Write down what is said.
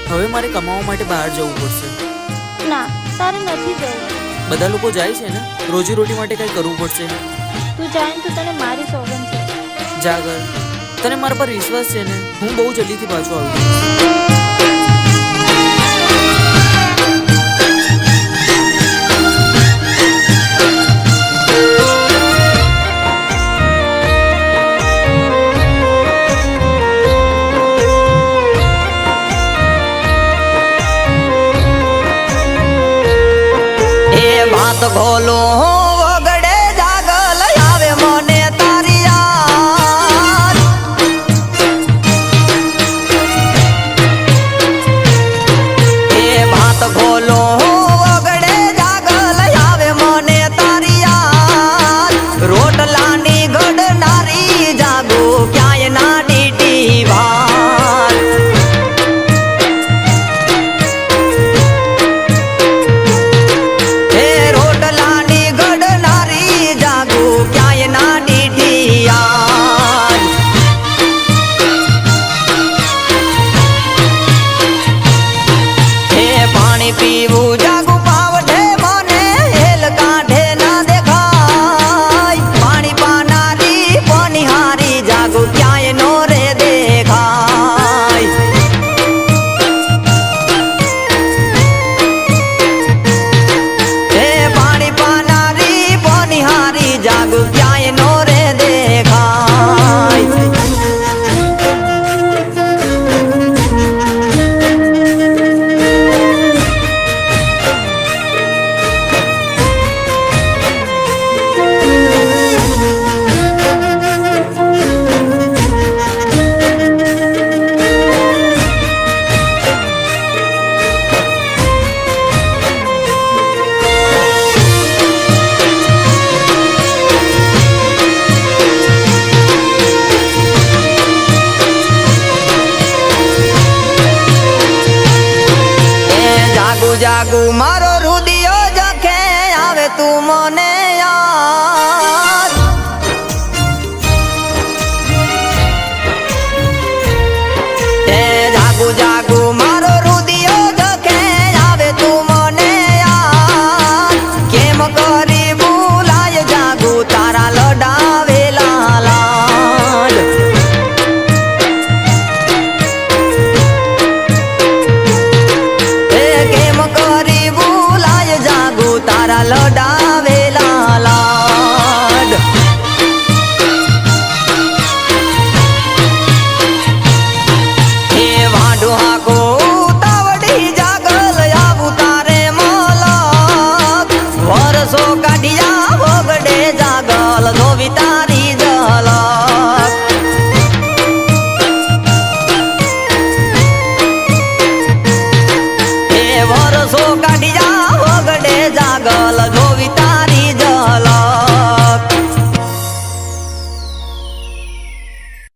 હવે મારે કમાવા માટે બહાર જવું પડશે. ના, તારે નથી જવું. બધા લોકો જાય છે ને, રોજી રોટી માટે કંઈ કરવું પડશે. તું જાય ને તો તને મારી સોગંદ છે. જાગર, તને મારા પર વિશ્વાસ છે ને? હું બહુ જલ્દીથી પાછો આવું. ભોલો વગડે જાગલ આવે મને તારી યાદ. એ ભાત ભોલો વગડે જાગલ આવે મને તારી યાદ. રોટલાની ગડનારી જાગો ક્યાંય ના ડીટી ભાત. પીવું જાગું પાવઢે મને હેલ કાઢે ના દેખાય. પાણી પાનારી પનિહારી જાગું ક્યાંય નો રે દેખાય. હે પાણી પાનારી પનિહારી જાગું ક્યાંય નો રે દેખાય. જાગુ મારો